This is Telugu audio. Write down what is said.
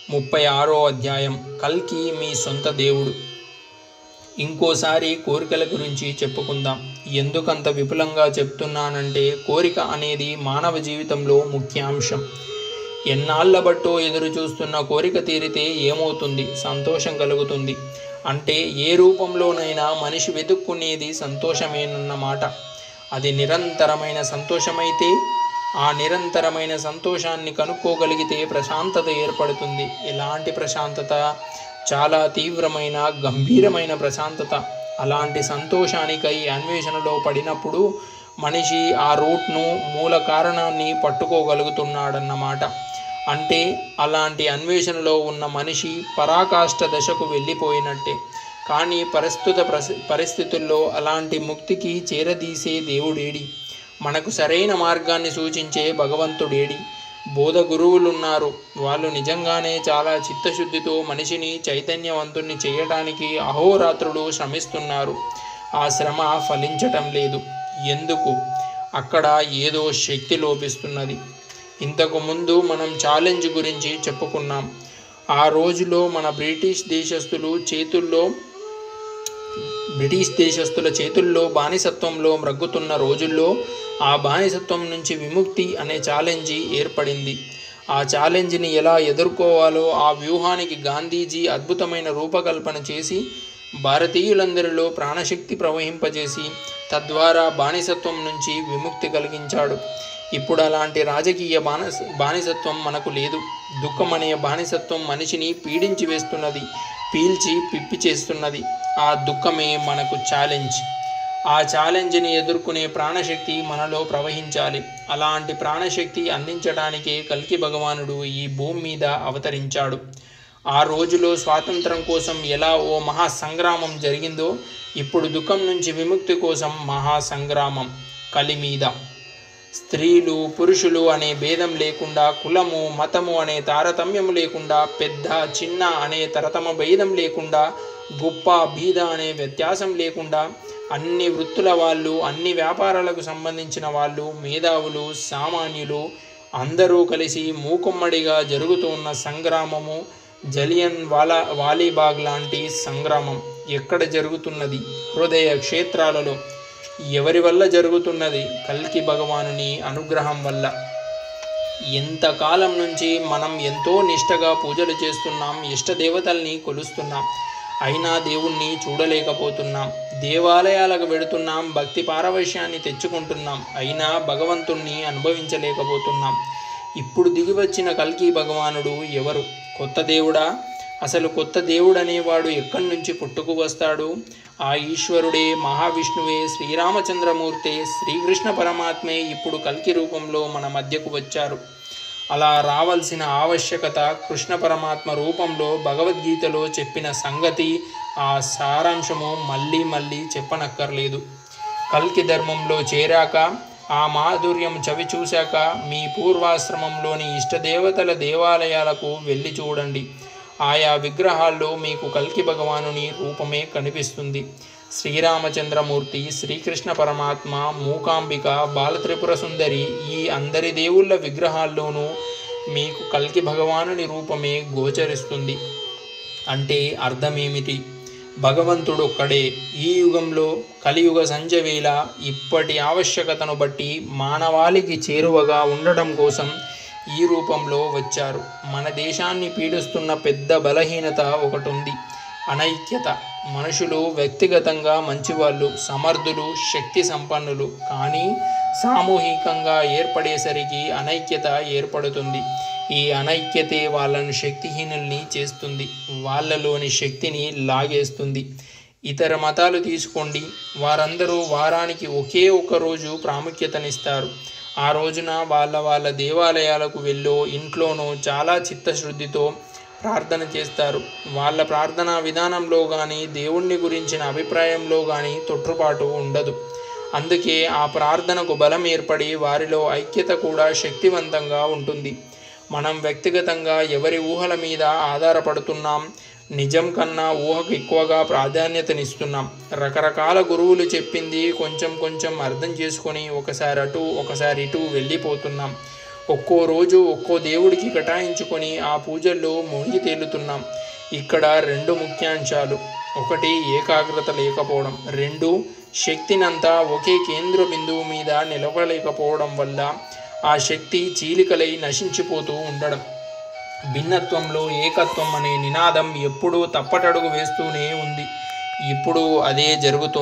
36వ అధ్యాయం. కల్కి మీ సొంత దేవుడు. ఇంకోసారి కోరికల గురించి చెప్పుకుందాం. ఎందుకంత విపులంగా చెప్తున్నానంటే కోరిక అనేది మానవ జీవితంలో ముఖ్యాంశం. ఎన్నాళ్ల బట్టో ఎదురు చూస్తున్న కోరిక తీరితే ఏమవుతుంది? సంతోషం కలుగుతుంది. అంటే ఏ రూపంలోనైనా మనిషి వెతుక్కునేది సంతోషమేనన్నమాట. అది నిరంతరమైన సంతోషమైతే, ఆ నిరంతరమైన సంతోషాన్ని కనుక్కోగలిగితే ప్రశాంతత ఏర్పడుతుంది. ఎలాంటి ప్రశాంతత? చాలా తీవ్రమైన, గంభీరమైన ప్రశాంతత. అలాంటి సంతోషానికై అన్వేషణలో పడినప్పుడు మనిషి ఆ రూట్ను, మూల కారణాన్ని పట్టుకోగలుగుతున్నాడన్నమాట. అంటే అలాంటి అన్వేషణలో ఉన్న మనిషి పరాకాష్ఠ దశకు వెళ్ళిపోయినట్టే. కానీ ప్రస్తుత పరిస్థితుల్లో అలాంటి ముక్తికి చేరదీసే దేవుడేడి? మనకు సరైన మార్గాన్ని సూచించే భగవంతుడేడి? బోధ గురువులున్నారు. వాళ్ళు నిజంగానే చాలా చిత్తశుద్ధితో మనిషిని చైతన్యవంతుణ్ణి చేయడానికి అహోరాత్రులు శ్రమిస్తున్నారు. ఆ శ్రమ ఫలించటం లేదు. ఎందుకు? అక్కడ ఏదో శక్తి లోపిస్తున్నది. ఇంతకు ముందు మనం ఛాలెంజ్ గురించి చెప్పుకున్నాం. ఆ రోజులో మన బ్రిటిష్ దేశస్థుల చేతుల్లో బానిసత్వంలో మ్రగ్గుతున్న రోజుల్లో ఆ బానిసత్వం నుంచి విముక్తి అనే ఛాలెంజి ఏర్పడింది. ఆ ఛాలెంజ్ని ఎలా ఎదుర్కోవాలో ఆ వ్యూహానికి గాంధీజీ అద్భుతమైన రూపకల్పన చేసి భారతీయులందరిలో ప్రాణశక్తి ప్రవహింపజేసి తద్వారా బానిసత్వం నుంచి విముక్తి కలిగించాడు. ఇప్పుడు అలాంటి రాజకీయ బానిసత్వం మనకు లేదు. దుఃఖం అనే బానిసత్వం మనిషిని పీడించి వేస్తున్నది, పీల్చి పిప్పి చేస్తున్నది. ఆ దుఃఖమే మనకు ఛాలెంజ్. ఆ ఛాలెంజ్ని ఎదుర్కొనే ప్రాణశక్తి మనలో ప్రవహించాలి. అలాంటి ప్రాణశక్తి అందించడానికే కల్కి భగవానుడు ఈ భూమి మీద అవతరించాడు. ఆ రోజులో స్వాతంత్రం కోసం ఎలా ఓ మహాసంగ్రామం జరిగిందో, ఇప్పుడు దుఃఖం నుంచి విముక్తి కోసం మహాసంగ్రామం కలి మీద. స్త్రీలు పురుషులు అనే భేదం లేకుండా, కులము మతము అనే తారతమ్యము లేకుండా, పెద్ద చిన్న అనే తరతమ భేదం లేకుండా, గొప్ప బీద అనే వ్యత్యాసం లేకుండా అన్ని వృత్తుల వాళ్ళు, అన్ని వ్యాపారాలకు సంబంధించిన వాళ్ళు, మేధావులు, సామాన్యులు అందరూ కలిసి మూకుమ్మడిగా జరుగుతున్న సంగ్రామము జలియన్ వాలీబాగ్ లాంటి సంగ్రామం. ఎక్కడ జరుగుతున్నది? హృదయ క్షేత్రాలలో. ఎవరి వల్ల జరుగుతున్నది? కల్కి భగవానుని అనుగ్రహం వల్ల. ఎంతకాలం నుంచి మనం ఎంతో నిష్టగా పూజలు చేస్తున్నాం, ఇష్టదేవతల్ని కొలుస్తున్నాం. అయినా దేవుణ్ణి చూడలేకపోతున్నాం. దేవాలయాలకు వెడుతున్నాం, భక్తి పారవశ్యాన్ని తెచ్చుకుంటున్నాం. అయినా భగవంతుణ్ణి అనుభవించలేకపోతున్నాం. ఇప్పుడు దిగివచ్చిన కల్కి భగవానుడు ఎవరు? కొత్త దేవుడా? అసలు కొత్త దేవుడనేవాడు ఎక్కడి నుంచి పుట్టుకు వస్తాడు? ఆ ఈశ్వరుడే, మహావిష్ణువే, శ్రీరామచంద్రమూర్తే, శ్రీకృష్ణ పరమాత్మే ఇప్పుడు కల్కి రూపంలో మన మధ్యకు వచ్చారు. అలా రావాల్సిన ఆవశ్యకత కృష్ణ పరమాత్మ రూపంలో భగవద్గీతలో చెప్పిన సంగతి, ఆ సారాంశము మళ్ళీ మళ్ళీ చెప్పనక్కర్లేదు. కల్కి ధర్మంలో చేరాక, ఆ మాధుర్యం చవి చూశాక మీ పూర్వాశ్రమంలోని ఇష్టదేవతల దేవాలయాలకు వెళ్ళి చూడండి. ఆయా విగ్రహాల్లో మీకు కల్కి భగవానుని రూపమే కనిపిస్తుంది. శ్రీరామచంద్రమూర్తి, శ్రీకృష్ణ పరమాత్మ, మూకాంబిక, బాలత్రిపుర సుందరి, ఈ అందరి దేవుళ్ళ విగ్రహాల్లోనూ మీకు కల్కి భగవానుని రూపమే గోచరిస్తుంది. అంటే అర్థమేమిటి? భగవంతుడొక్కడే. ఈ యుగంలో కలియుగ సంధ్యవేళ ఇప్పటి ఆవశ్యకతను బట్టి మానవాళికి చేరువగా ఉండడం కోసం ఈ రూపంలో వచ్చారు. మన దేశాన్ని పీడిస్తున్న పెద్ద బలహీనత ఒకటి ఉంది: అనైక్యత. మనుషులు వ్యక్తిగతంగా మంచివాళ్ళు, సమర్థులు, శక్తి సంపన్నులు. కానీ సామూహికంగా ఏర్పడేసరికి అనైక్యత ఏర్పడుతుంది. ఈ అనైక్యతే వాళ్ళను శక్తిహీనుల్ని చేస్తుంది, వాళ్ళలోని శక్తిని లాగేస్తుంది. ఇతర మతాలు తీసుకోండి, వారందరూ వారానికి ఒకే ఒక రోజు ప్రాముఖ్యతనిస్తారు. ఆ రోజున వాళ్ళ దేవాలయాలకు వెళ్ళో, ఇంట్లోనో చాలా చిత్తశుద్ధితో ప్రార్థన చేస్తారు. వాళ్ళ ప్రార్థనా విధానంలో కానీ, దేవుణ్ణి గురించిన అభిప్రాయంలో కానీ తొట్టుపాటు ఉండదు. అందుకే ఆ ప్రార్థనకు బలం ఏర్పడి వారిలో ఐక్యత కూడా శక్తివంతంగా ఉంటుంది. మనం వ్యక్తిగతంగా ఎవరి ఊహల మీద ఆధారపడుతున్నాం? నిజం కన్నా ఊహకు ఎక్కువగా ప్రాధాన్యతనిస్తున్నాం. రకరకాల గురువులు చెప్పింది కొంచెం కొంచెం అర్థం చేసుకొని ఒకసారి అటు ఒకసారి ఇటు వెళ్ళిపోతున్నాం. ఒక్కో రోజు ఒక్కో దేవుడికి కేటాయించుకొని ఆ పూజల్లో మునిగి తేలుతున్నాం. ఇక్కడ రెండు ముఖ్యాంశాలు: ఒకటి, ఏకాగ్రత లేకపోవడం; రెండు, శక్తినంతా ఒకే కేంద్ర బిందువు మీద నిలవలేకపోవడం వల్ల ఆ శక్తి చీలికలై నశించిపోతూ ఉండడం. భిన్నత్వంలో ఏకత్వం అనే నినాదం ఎప్పుడూ తప్పటడుగు వేస్తూనే ఉంది. ఇప్పుడు అదే జరుగుతోంది.